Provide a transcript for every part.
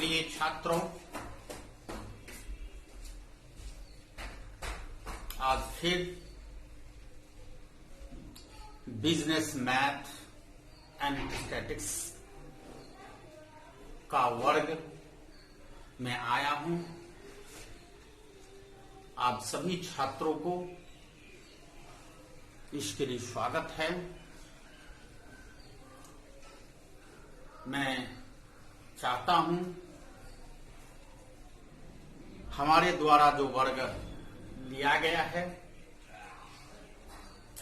प्रिय छात्रों, आज फिर बिजनेस मैथ एंड स्टैटिक्स का वर्ग में आया हूं। आप सभी छात्रों को इसके लिए स्वागत है। मैं चाहता हूं हमारे द्वारा जो वर्ग लिया गया है,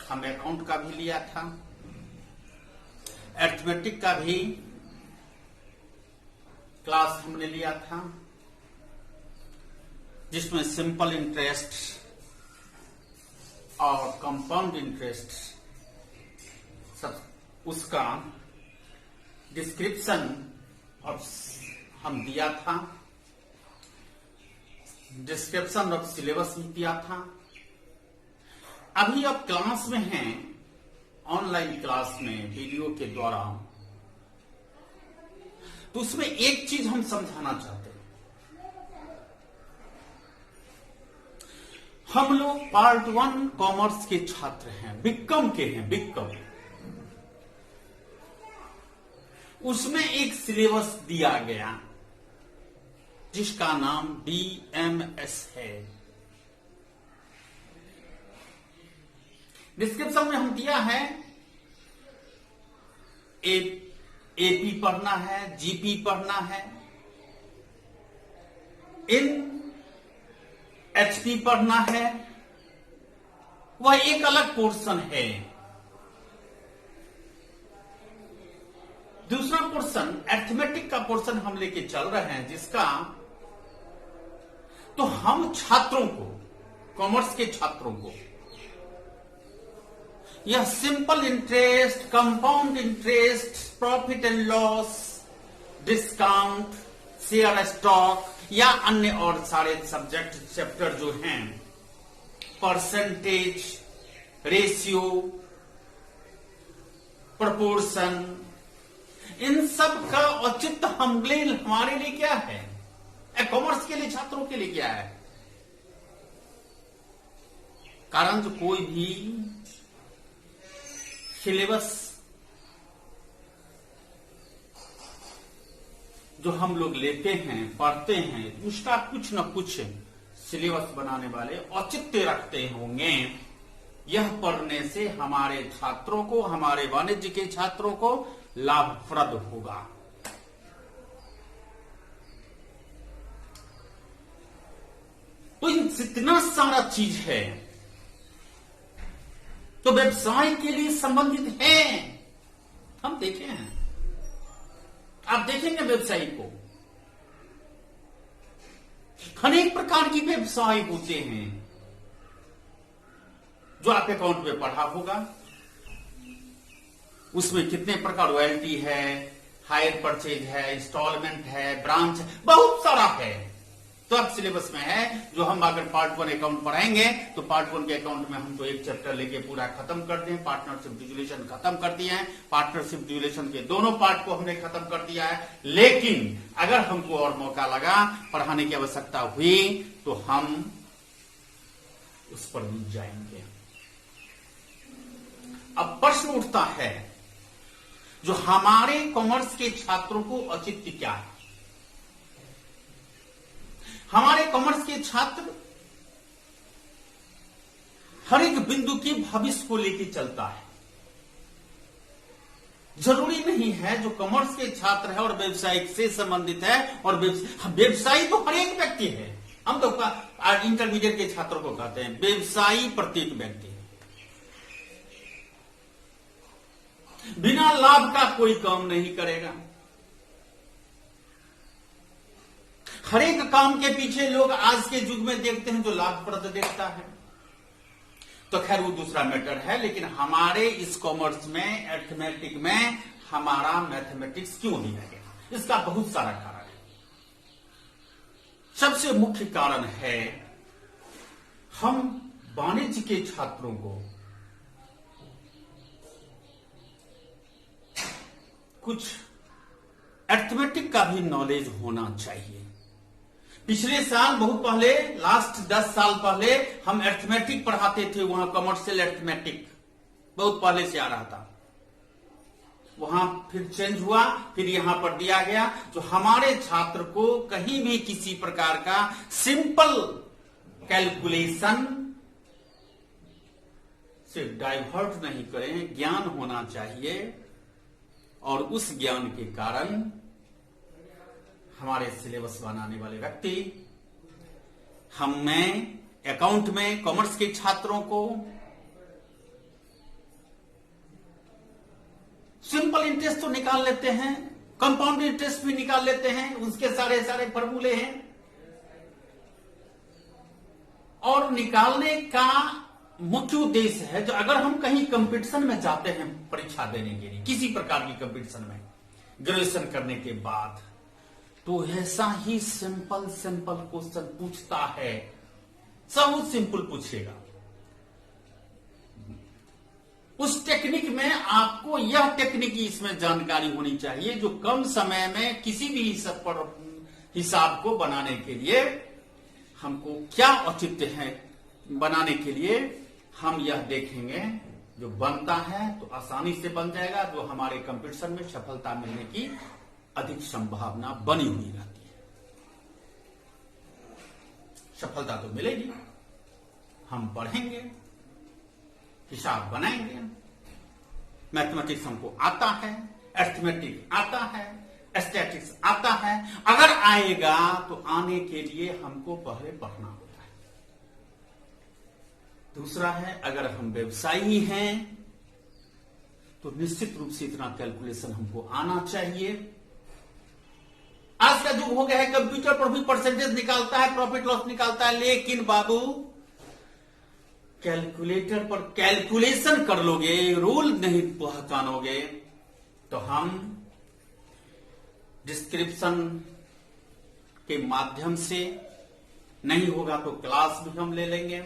हम अकाउंट का भी लिया था, अरिथमेटिक का भी क्लास हमने लिया था, जिसमें सिंपल इंटरेस्ट और कंपाउंड इंटरेस्ट सब उसका डिस्क्रिप्शन और हम दिया था, डिस्क्रिप्शन ऑफ सिलेबस भी दिया था। अभी आप क्लास में हैं, ऑनलाइन क्लास में वीडियो के द्वारा, तो उसमें एक चीज हम समझाना चाहते हैं। हम लोग पार्ट 1 कॉमर्स के छात्र हैं, बिकम के हैं, बिकम। उसमें एक सिलेबस दिया गया जिसका नाम DMS है। डिस्क्रिप्शन में हम दिया है AP पढ़ना है, GP पढ़ना है, HP पढ़ना है। वह एक अलग पोर्शन है। दूसरा पोर्शन अरिथमेटिक का पोर्शन हम लेके चल रहे हैं, जिसका तो हम छात्रों को, कॉमर्स के छात्रों को, यह simple interest, compound interest, profit and loss, discount, share stock या अन्य और सारे सब्जेक्ट चैप्टर जो हैं, परसेंटेज, रेशियो, प्रोपोर्शन, इन सब का औचित्य हमारे लिए क्या है, कॉमर्स के लिए, छात्रों के लिए क्या है। कारण जो कोई भी सिलेबस जो हम लोग लेते हैं, पढ़ते हैं, उसका कुछ न कुछ सिलेबस बनाने वाले औचित्य रखते होंगे। यह पढ़ने से हमारे छात्रों को, हमारे वाणिज्य के छात्रों को लाभप्रद होगा। तो इतना सारा चीज है, तो व्यवसाय के लिए संबंधित है। हम देखे हैं, आप देखेंगे व्यवसाय को, अनेक प्रकार की व्यवसाय होते हैं जो आप अकाउंट में पढ़ा होगा। उसमें कितने प्रकार, रॉयल्टी है, हायर परचेज है, इंस्टॉलमेंट है, ब्रांच है, बहुत सारा है। तो अब सिलेबस में है, जो हम अगर पार्ट 1 अकाउंट पढ़ाएंगे तो पार्ट 1 के अकाउंट में हम तो एक चैप्टर लेके पूरा खत्म कर दें। पार्टनरशिप ड्यूरेशन खत्म कर दिया है, पार्टनरशिप ड्यूरेशन के दोनों पार्ट को हमने खत्म कर दिया है। लेकिन अगर हमको और मौका लगा, पढ़ाने की आवश्यकता हुई, तो हम उस पर भी जाएंगे। अब प्रश्न उठता है, जो हमारे कॉमर्स के छात्रों को औचित्य क्या है। हमारे कॉमर्स के छात्र हर एक बिंदु की भविष्य को लेकर चलता है। जरूरी नहीं है जो कॉमर्स के छात्र है और व्यवसाय से संबंधित है, और व्यवसायी तो हर एक व्यक्ति है। हम तो इंटरमीडिएट के छात्रों को कहते हैं व्यवसायी प्रत्येक व्यक्ति है। बिना लाभ का कोई काम नहीं करेगा। हर एक काम के पीछे लोग आज के युग में देखते हैं जो लाभप्रद देखता है। तो खैर वो दूसरा मैटर है, लेकिन हमारे इस कॉमर्स में, अरिथमेटिक में हमारा मैथमेटिक्स क्यों लिया गया, इसका बहुत सारा कारण है। सबसे मुख्य कारण है, हम वाणिज्य के छात्रों को कुछ अर्थमेटिक का भी नॉलेज होना चाहिए। पिछले साल बहुत पहले, लास्ट 10 साल पहले हम अर्थमेटिक पढ़ाते थे, वहां कमर्शियल अर्थमेटिक बहुत पहले से आ रहा था, वहां फिर चेंज हुआ, फिर यहां पर दिया गया, जो हमारे छात्र को कहीं भी किसी प्रकार का सिंपल कैलकुलेशन से डाइवर्ट नहीं करें, ज्ञान होना चाहिए। और उस ज्ञान के कारण हमारे सिलेबस बनाने वाले व्यक्ति, मैं अकाउंट में कॉमर्स के छात्रों को सिंपल इंटरेस्ट तो निकाल लेते हैं, कंपाउंड इंटरेस्ट भी निकाल लेते हैं, उसके सारे सारे फॉर्मूले हैं, और निकालने का मुख्य उद्देश्य है, जो अगर हम कहीं कंपटीशन में जाते हैं परीक्षा देने के लिए, किसी प्रकार की कंपटीशन में ग्रेजुएशन करने के बाद, तो ऐसा ही सिंपल क्वेश्चन पूछता है, सब सिंपल पूछेगा। उस टेक्निक में आपको यह टेक्निक इसमें जानकारी होनी चाहिए, जो कम समय में किसी भी हिसाब को बनाने के लिए हमको क्या औचित्य है, बनाने के लिए हम यह देखेंगे, जो बनता है तो आसानी से बन जाएगा, जो हमारे कंपटीशन में सफलता मिलने की अधिक संभावना बनी हुई रहती है। सफलता तो मिलेगी, हम पढ़ेंगे, हिसाब बनाएंगे, मैथमेटिक्स हमको आता है, अर्थमेटिक आता है, स्टैटिक्स आता है। अगर आएगा तो आने के लिए हमको पहले पढ़ना होता है। दूसरा है, अगर हम व्यवसायी हैं तो निश्चित रूप से इतना कैलकुलेशन हमको आना चाहिए। आज का युग हो गया है, कंप्यूटर पर भी परसेंटेज निकालता है, प्रॉफिट लॉस निकालता है, लेकिन बाबू कैलकुलेटर पर कैलकुलेशन कर लोगे, रूल नहीं पहचानोगे, तो हम डिस्क्रिप्शन के माध्यम से, नहीं होगा तो क्लास भी हम ले लेंगे।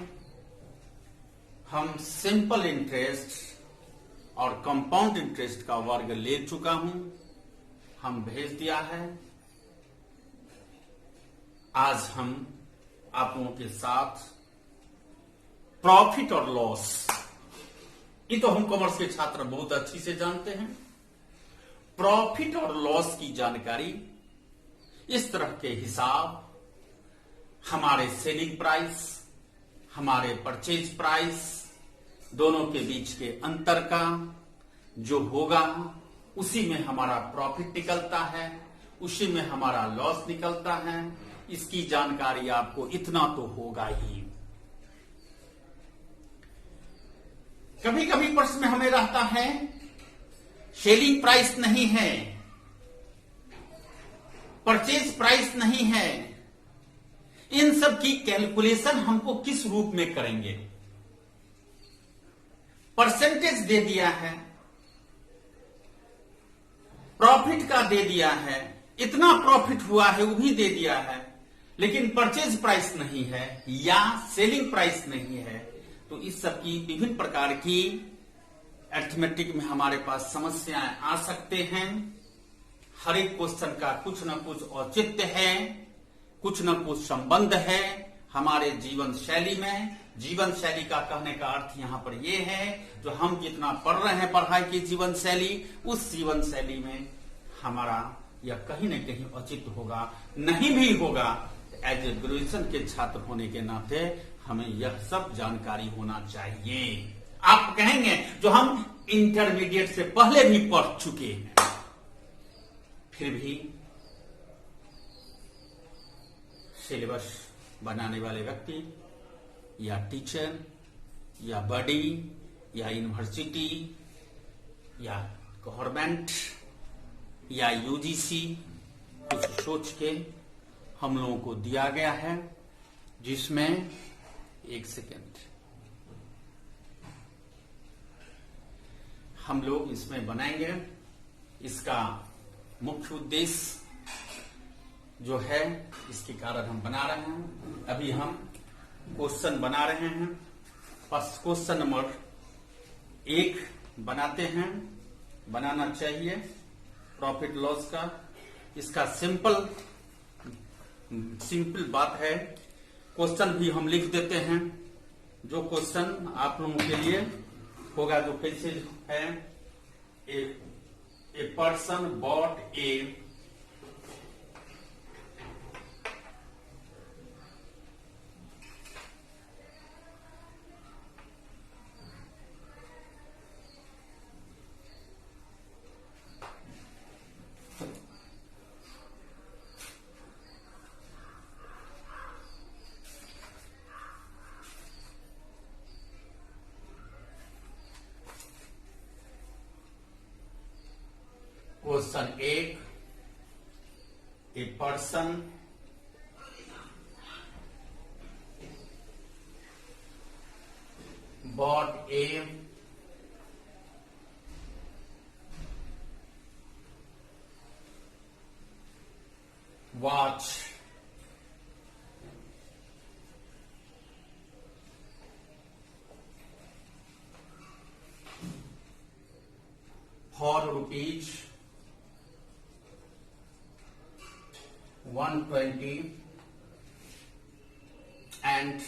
हम सिंपल इंटरेस्ट और कंपाउंड इंटरेस्ट का वर्ग ले चुका हूं, हम भेज दिया है। आज हम आप लोगों के साथ प्रॉफिट और लॉस, ये तो हम कॉमर्स के छात्र बहुत अच्छी से जानते हैं। प्रॉफिट और लॉस की जानकारी, इस तरह के हिसाब, हमारे सेलिंग प्राइस, हमारे परचेज प्राइस, दोनों के बीच के अंतर का जो होगा, उसी में हमारा प्रॉफिट निकलता है, उसी में हमारा लॉस निकलता है। इसकी जानकारी आपको इतना तो होगा ही। कभी कभी प्रश्न में हमें रहता है, सेलिंग प्राइस नहीं है, परचेज प्राइस नहीं है, इन सब की कैलकुलेशन हमको किस रूप में करेंगे? परसेंटेज दे दिया है, प्रॉफिट का दे दिया है, इतना प्रॉफिट हुआ है वो भी दे दिया है, लेकिन परचेज प्राइस नहीं है या सेलिंग प्राइस नहीं है। तो इस सब की विभिन्न प्रकार की अर्थमेटिक में हमारे पास समस्याएं आ सकते हैं। हर एक क्वेश्चन का कुछ न कुछ औचित्य है, कुछ न कुछ संबंध है हमारे जीवन शैली में। जीवन शैली का कहने का अर्थ यहाँ पर यह है, जो हम जितना पढ़ रहे हैं पढ़ाई की जीवन शैली, उस जीवन शैली में हमारा यह कहीं न कहीं औचित्य होगा। नहीं भी होगा, एज ए ग्रेजुएशन के छात्र होने के नाते हमें यह सब जानकारी होना चाहिए। आप कहेंगे जो हम इंटरमीडिएट से पहले भी पढ़ चुके हैं, फिर भी सिलेबस बनाने वाले व्यक्ति या टीचर या बॉडी या यूनिवर्सिटी या गवर्नमेंट या यूजीसी कुछ सोच के हम लोगों को दिया गया है, जिसमें एक सेकेंड हम लोग इसमें बनाएंगे। इसका मुख्य उद्देश्य जो है, इसके कारण हम बना रहे हैं। अभी हम क्वेश्चन बना रहे हैं। फर्स्ट क्वेश्चन नंबर 1 बनाते हैं, बनाना चाहिए प्रॉफिट लॉस का। इसका सिंपल बात है। क्वेश्चन भी हम लिख देते हैं। जो क्वेश्चन आप लोगों के लिए होगा, जो कैसे है, a person bot A question 1, a person bought a watch for rupees 120 and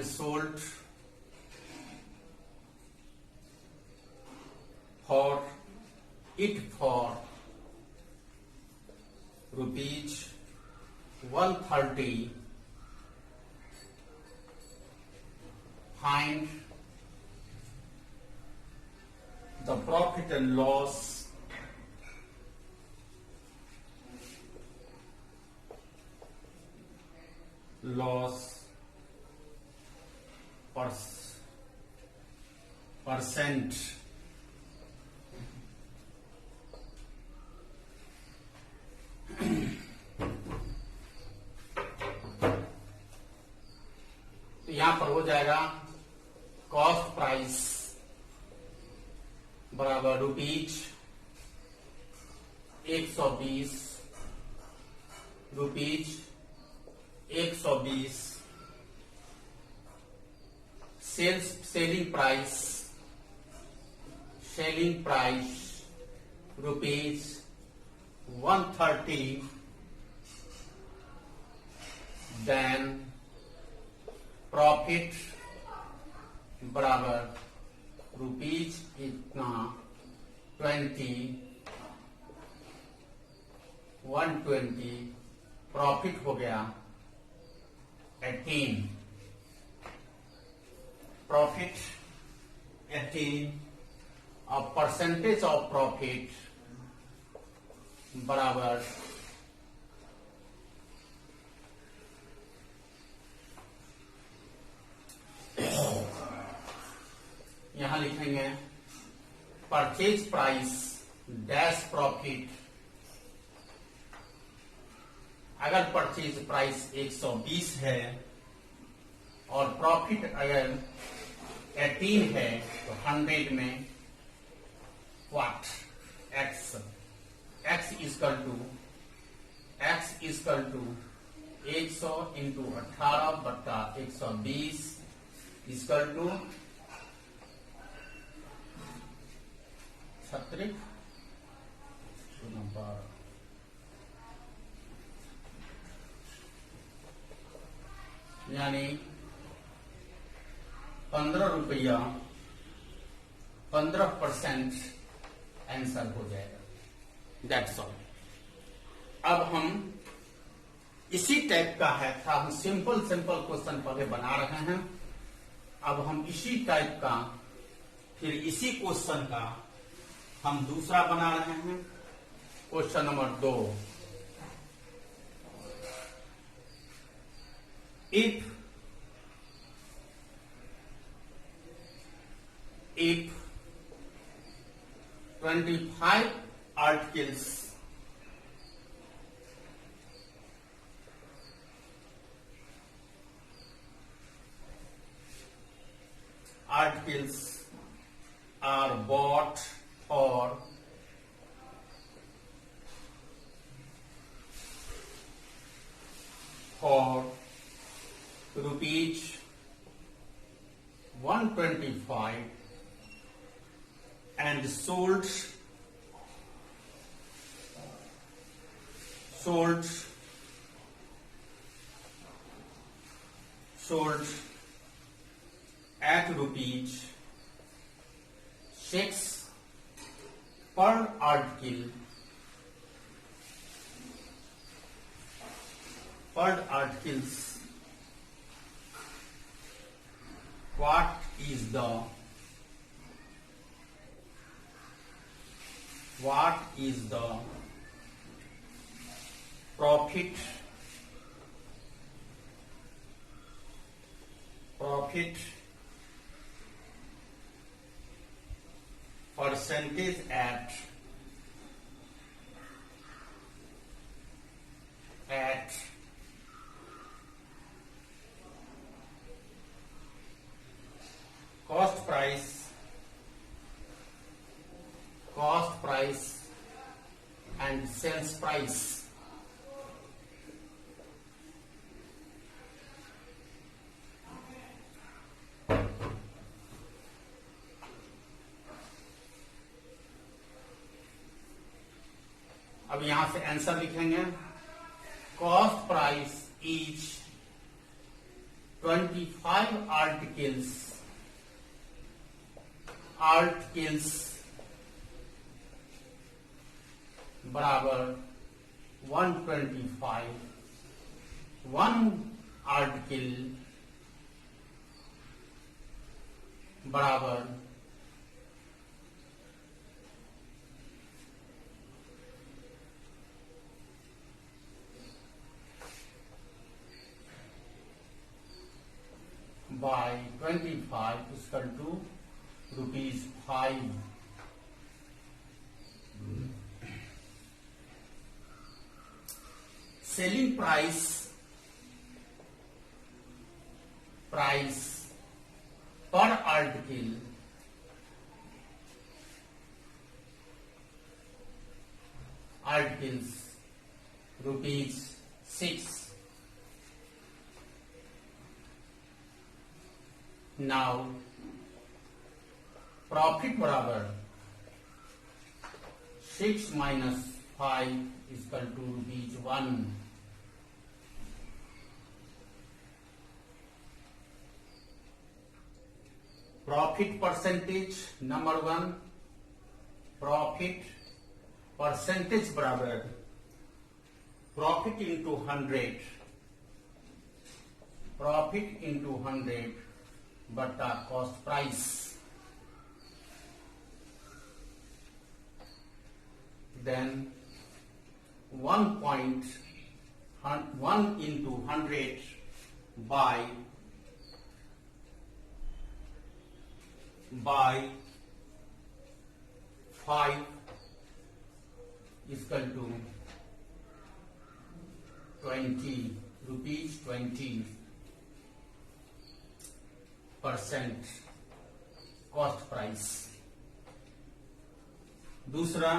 sold for it for rupees 130. Find the profit and loss percent तो यहां पर हो जाएगा कॉस्ट प्राइस बराबर rupees 120, rupees 120, selling price rupees 130, then profit बराबर rupees इतना 120, profit हो गया 18, प्रॉफिट 18 और परसेंटेज ऑफ प्रॉफिट बराबर यहां लिखेंगे परचेज प्राइस डैश प्रॉफिट। अगर परचेज प्राइस 120 है और प्रॉफिट अगर 18 है तो 100 में what x is equal to 100 into 18 बट्टा 120 इजकल टू 36 यानी 15 रुपया 15% आंसर हो जाएगा। That's all. अब हम इसी टाइप का है था, हम सिंपल क्वेश्चन पहले बना रहे हैं। अब हम इसी टाइप का फिर इसी क्वेश्चन का हम दूसरा बना रहे हैं। Question number 2, if 25 articles are bought for rupees 125 and sold at rupees 6 per article. Per articles, what is the profit percentage at cost price and sales price. अब यहां से आंसर लिखेंगे. कॉस्ट प्राइस इज 25 आर्टिकल्स बराबर 125. 1 article बराबर 25 equal to ₹5. Selling price per articles ₹6. Now profit बराबर 6 minus 5 is equal to ₹1. Profit percentage number 1. Profit percentage बराबर profit into 100. Profit into 100 बटा cost price. Then 1 into 100 by 5 is equal to 20 rupees 20% cost price. दूसरा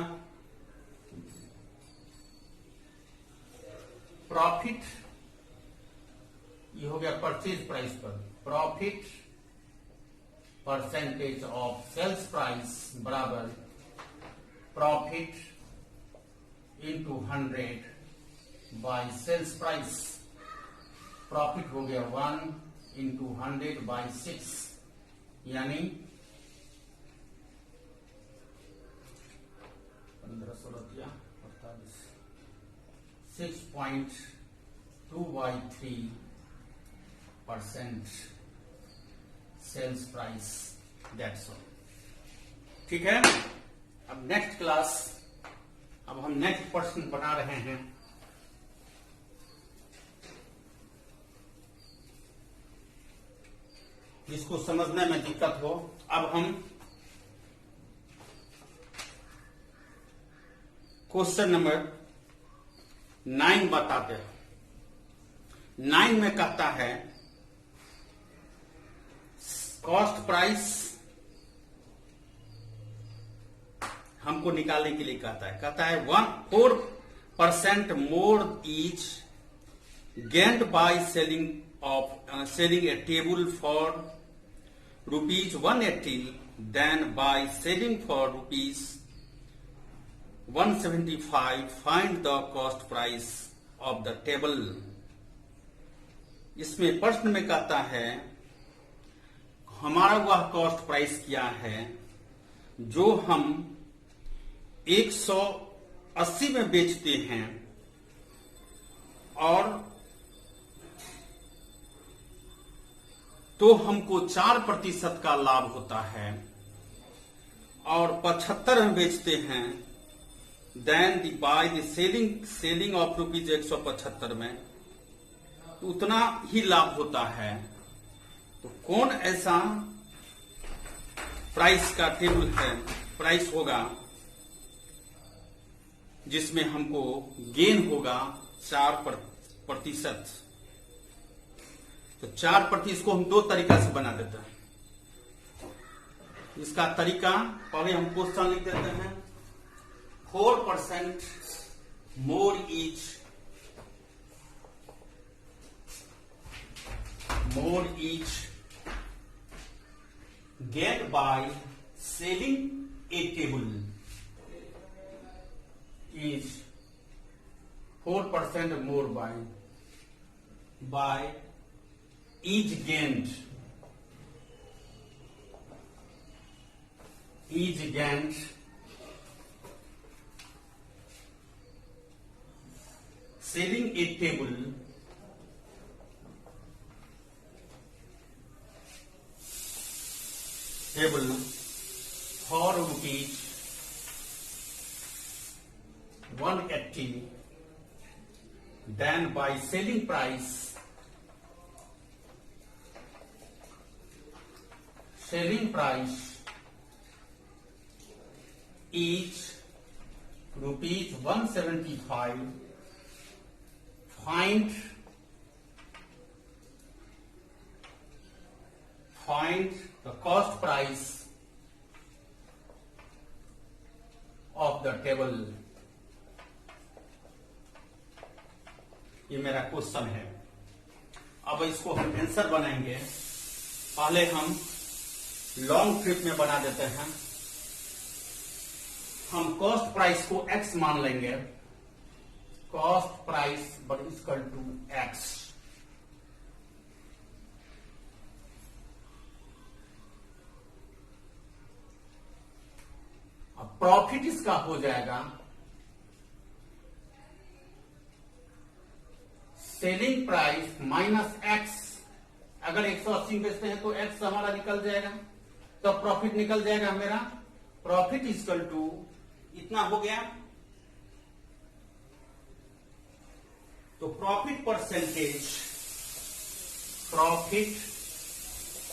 profit, ये हो गया purchase price पर. Profit percentage of sales price बराबर profit into 100 by sales price. Profit हो गया 1 इंटू 100 बाय 6 यानी 6.2/3% सेल्स प्राइस. That's all. ठीक है. अब नेक्स्ट क्लास, अब हम नेक्स्ट प्रश्न बना रहे हैं. जिसको समझने में दिक्कत हो, अब हम क्वेश्चन नंबर 9 बताते हैं. 9 में कहता है कॉस्ट प्राइस हमको निकालने के लिए कहता है 4% more is gained by selling A table for rupees 180, then by selling for rupees 175, find the cost price of the table. इसमें प्रश्न में कहता है हमारा वह कॉस्ट प्राइस क्या है जो हम 180 में बेचते हैं और तो हमको 4% का लाभ होता है और 75 में बेचते हैं then by the selling of rupees 175 में तो उतना ही लाभ होता है। तो कौन ऐसा प्राइस का टेबल है, प्राइस होगा जिसमें हमको गेन होगा 4%। तो 4% इसको हम दो तरीका से बना देते हैं। इसका तरीका पहले हम क्वेश्चन लिख देते हैं 4% more each gained by selling a table is 4% more by each gained selling a table for rupees 180, then by selling price each rupees 175, find the cost price of the table। ये मेरा question है। अब इसको हम answer बनाएंगे। पहले हम long trip में बना देते हैं। हम कॉस्ट प्राइस को x मान लेंगे। Cost price but equal to x। अब प्रॉफिट इसका हो जाएगा सेलिंग प्राइस माइनस x। अगर 180 बेचते हैं तो x हमारा निकल जाएगा, तो प्रॉफिट निकल जाएगा मेरा। प्रॉफिट इक्वल टू इतना हो गया। तो प्रॉफिट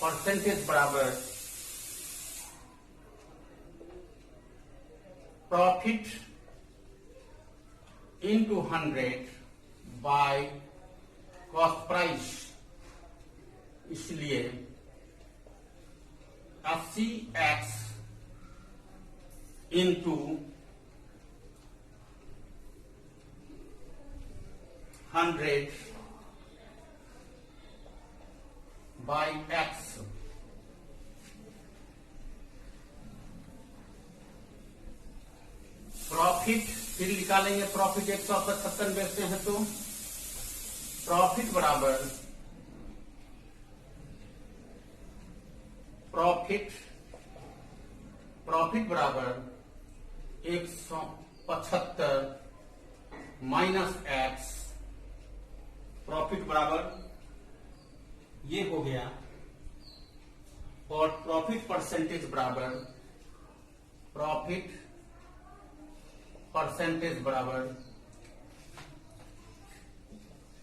परसेंटेज बराबर profit into 100 by cost price. इसलिए 80x into 100 bye x। Profit फिर निकालेंगे। प्रॉफिट 175 बेचते हैं तो प्रॉफिट बराबर प्रॉफिट बराबर 175 माइनस x। प्रॉफिट बराबर ये हो गया और प्रॉफिट परसेंटेज बराबर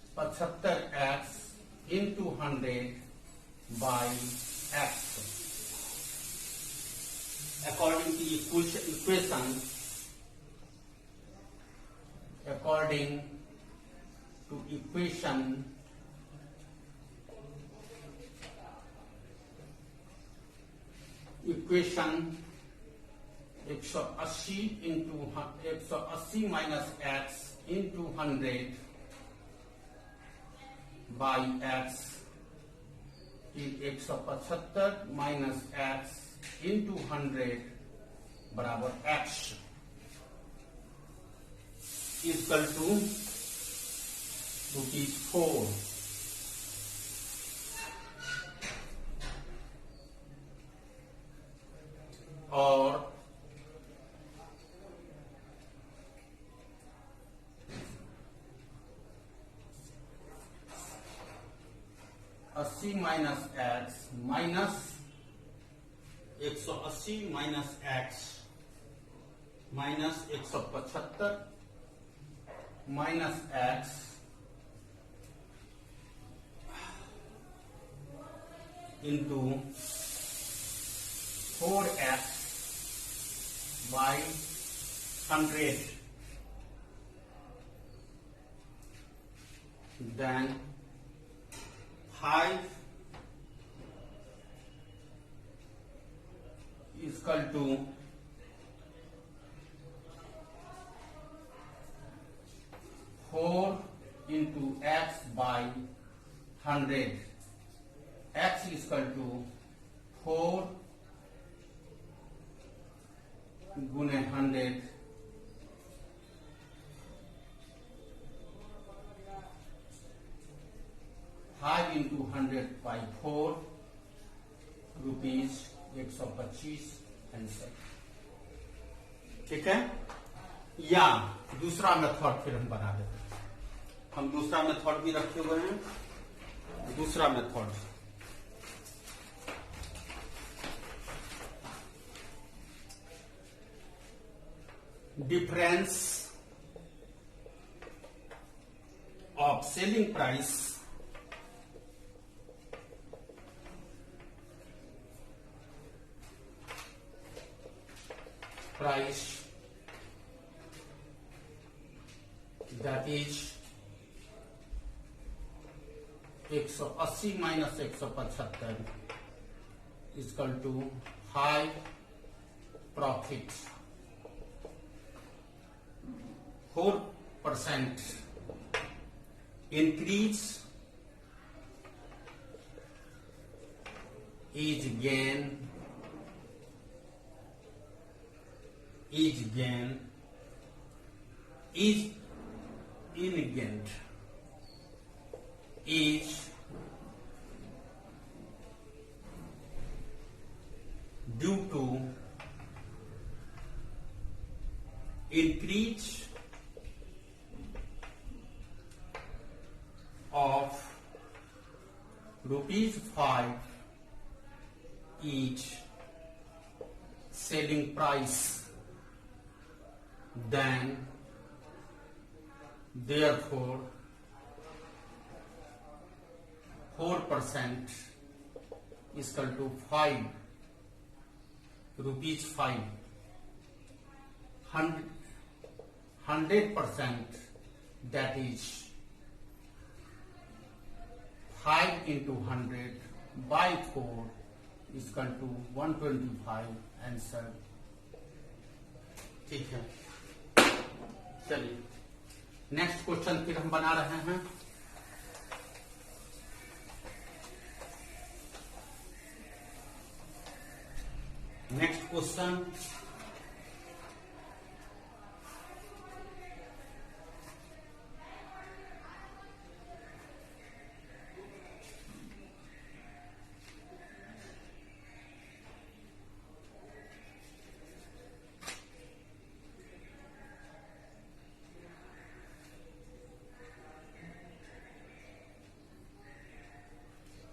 75x into 100 by x। According to equation, equation 180 minus x into 100 by x कि 175 माइनस एक्स इंटू 100 बराबर एक्स इक्वल टू ₹4। और अस्सी minus x minus 180 minus x minus 175 minus x into 4x by 100 then 5 is equal to 4 into x by 100 x is equal to 4 गुने 100 5 into 100 by 4 rupees 125 answer. ठीक है, या दूसरा method फिर हम बना देते हैं। हम दूसरा मेथड भी रखे हुए हैं। दूसरा method difference of selling price that is 180 minus 175 is equal to high profit 4% increase is gain is ingent is due to increase of ₹5 each selling price, then therefore 4% is equal to ₹5 100% that is 5 into 100 by 4 is equal to 125 answer. ठीक है, चलिए next question फिर हम बना रहे हैं। Next question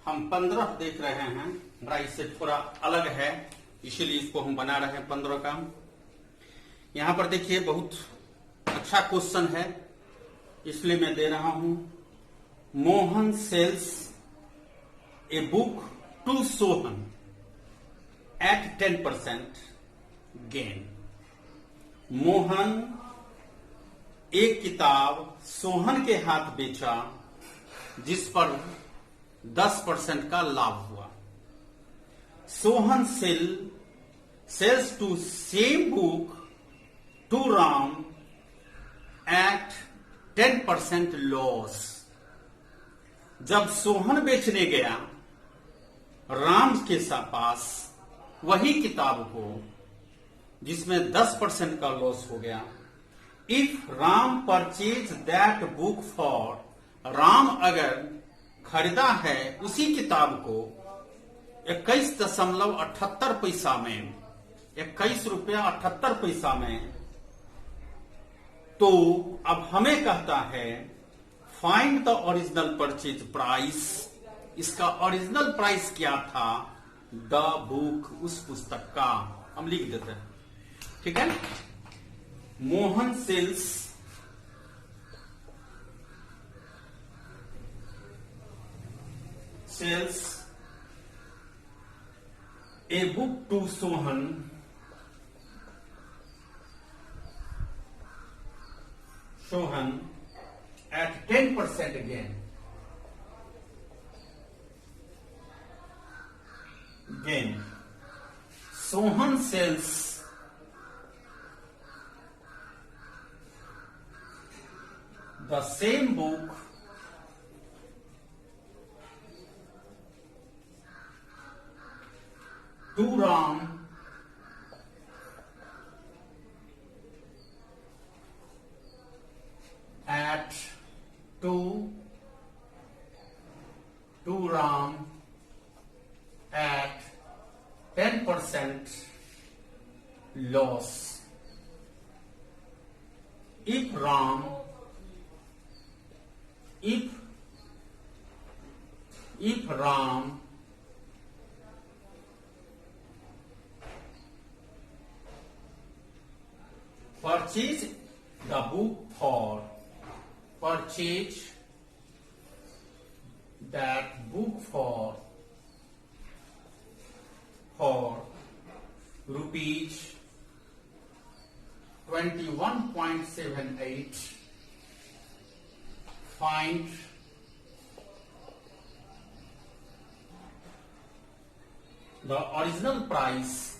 हम 15 देख रहे हैं, हमारा इससे थोड़ा अलग है, इसीलिए इसको हम बना रहे हैं 15 का। यहां पर देखिए बहुत अच्छा क्वेश्चन है, इसलिए मैं दे रहा हूं। Mohan sells a book to Sohan at 10% gain. Mohan एक किताब सोहन के हाथ बेचा जिस पर 10% का लाभ हुआ। Sohan sells to same book to Ram at 10% loss. जब सोहन बेचने गया राम के पास वही किताब को जिसमें 10% का लॉस हो गया, if Ram purchase that book for, Ram अगर खरीदा है उसी किताब को 21.78 में, 21 रुपया 78 पैसा में, तो अब हमें कहता है find the original purchase price. इसका ओरिजिनल प्राइस क्या था? द बुक, उस पुस्तक का। हम लिख देते हैं, ठीक है। Mohan sells a book to Sohan at 10% gain. Sohan sells the same book to Ram at Ram at 10% loss. If Ram purchase the book for rupees 21.78, find the original price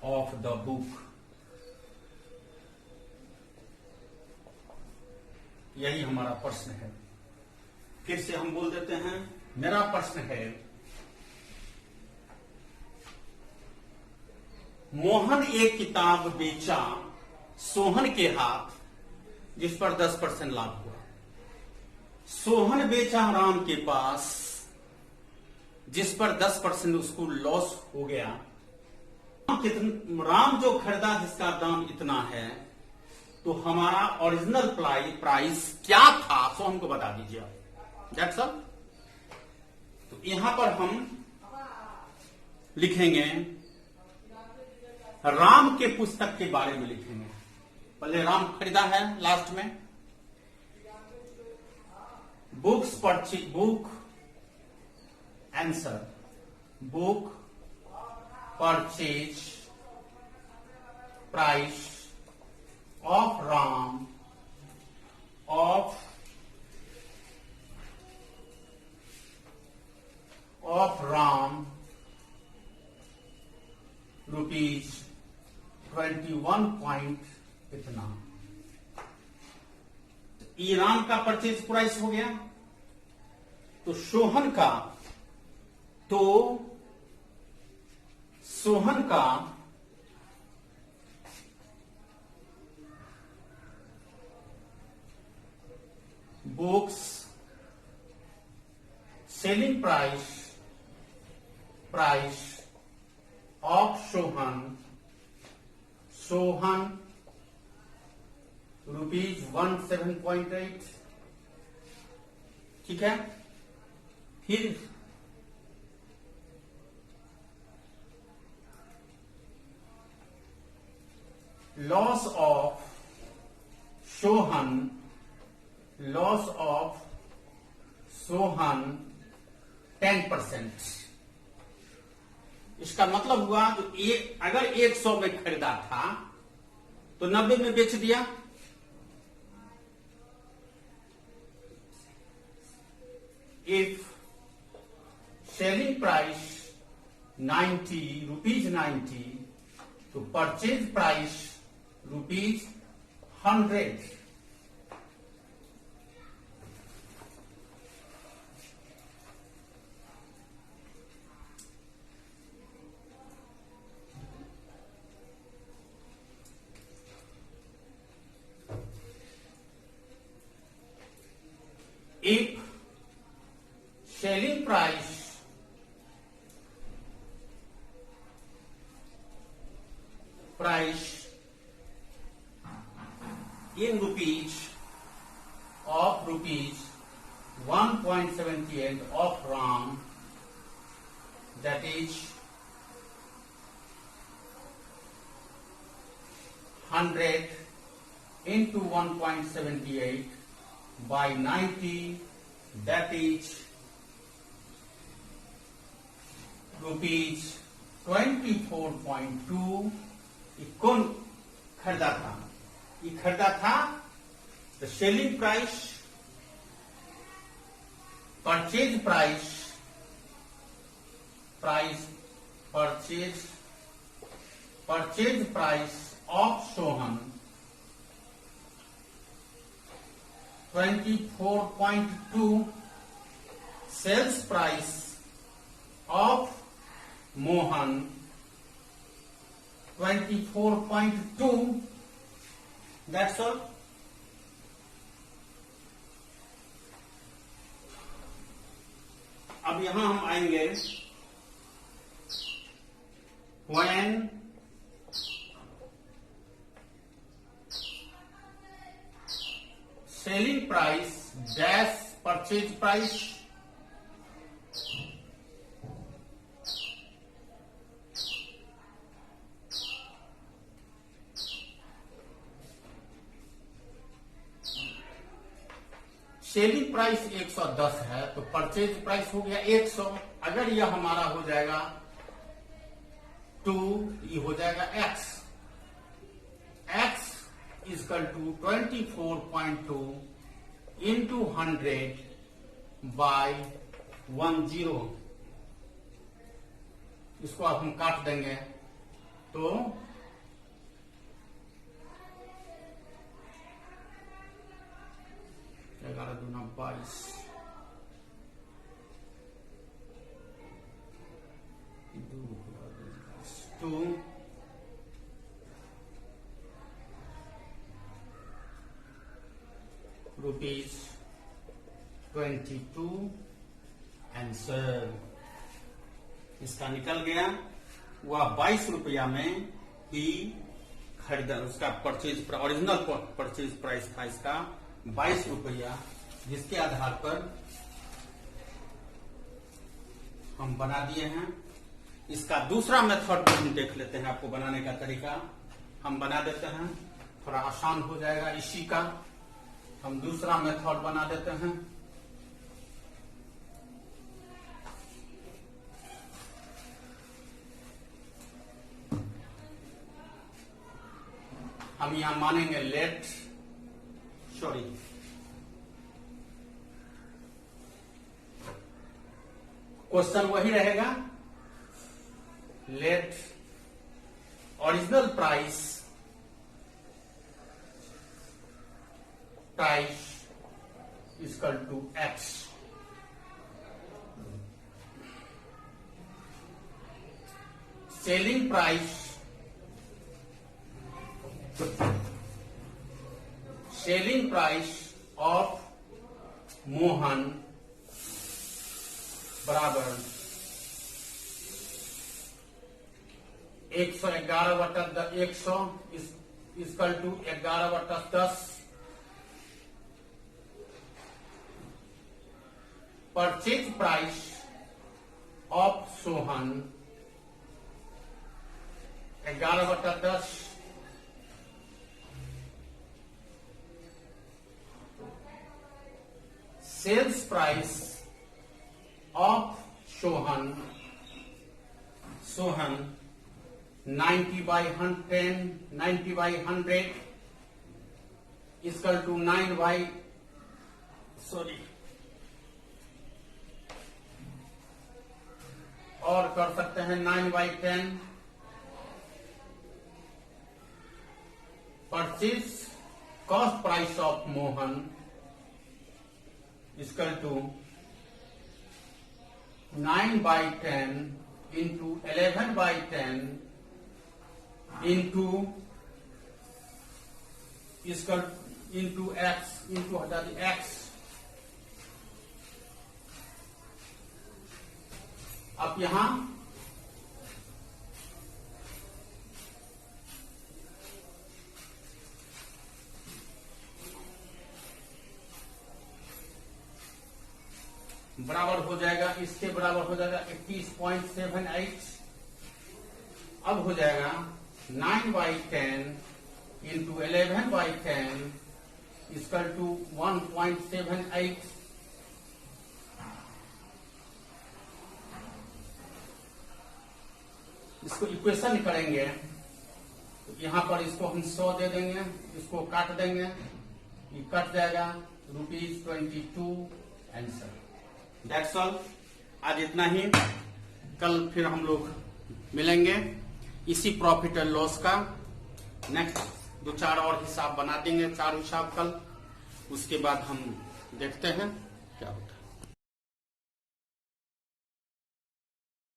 of the book। यही हमारा प्रश्न है। फिर से हम बोल देते हैं, मेरा प्रश्न है, मोहन एक किताब बेचा सोहन के हाथ जिस पर 10% लाभ हुआ। सोहन बेचा राम के पास जिस पर 10% उसको लॉस हो गया। राम जो खरीदा जिसका दाम इतना है, तो हमारा ओरिजिनल प्राइस क्या था, सो हमको बता दीजिए। That's all. तो यहां पर हम लिखेंगे, राम के पुस्तक के बारे में लिखेंगे। पहले राम खरीदा है, लास्ट में book answer, book purchase price of Ram rupees 21 point इतना। ये राम का परचेज प्राइस हो गया। तो सोहन का books selling price of Sohan rupees 17.8, ठीक है। फिर लॉस ऑफ सोहन 10%। इसका मतलब हुआ तो अगर 100 में खरीदा था तो 90 में बेच दिया। इफ सेलिंग प्राइस 90 रुपीज 90 तो purchase price ₹100। If selling price in rupees of rupees 1.78 of RAM, that is 100 into 1.78 by 90, that is rupees 24.2। कौन खरीदा था? ये खरीदा था the selling price, purchase price of Sohan 24.2, sales price of Mohan 24.2। That's all. अब यहां हम आएंगे when selling price dash purchase price, selling price 110 है तो परचेज प्राइस हो गया 100। अगर यह हमारा हो जाएगा 2, ये हो जाएगा x is equal to 24.2 into 100 by 10। इसको अब हम काट देंगे तो 11 दूना 22, 2 rupees 22 आंसर इसका निकल गया। वह 22 रुपया में ही खरीदा, उसका परचेज ओरिजिनल परचेज प्राइस था इसका 22 रुपया, जिसके आधार पर हम बना दिए हैं। इसका दूसरा मेथड भी हम देख लेते हैं, आपको बनाने का तरीका हम बना देते हैं, थोड़ा आसान हो जाएगा। इसी का हम दूसरा मेथड बना देते हैं। हम यहां मानेंगे क्वेश्चन वही रहेगा, let original price equal to x, selling price of Mohan बराबर 111/100 equal to 11/10। Purchase price of Sohan 11/10, sales price of Sohan 90/100 equal to 9 और कर सकते हैं 9/10 purchase cost price of Mohan equal to 9/10 into 11/10 into इसका into x into हटा दी x। अब यहां बराबर हो जाएगा, इसके बराबर हो जाएगा 81.78। अब हो जाएगा 9/10 into 11/10 इक्वल टू 1.78। इसको इक्वेशन करेंगे तो यहां पर इसको हम 100 दे देंगे, इसको काट देंगे, ये कट जाएगा ₹22 आंसर। दैट्स ऑल, आज इतना ही। कल फिर हम लोग मिलेंगे इसी प्रॉफिट एंड लॉस का नेक्स्ट 2-4 और हिसाब बना देंगे, 4 हिसाब कल। उसके बाद हम देखते हैं क्या होता है।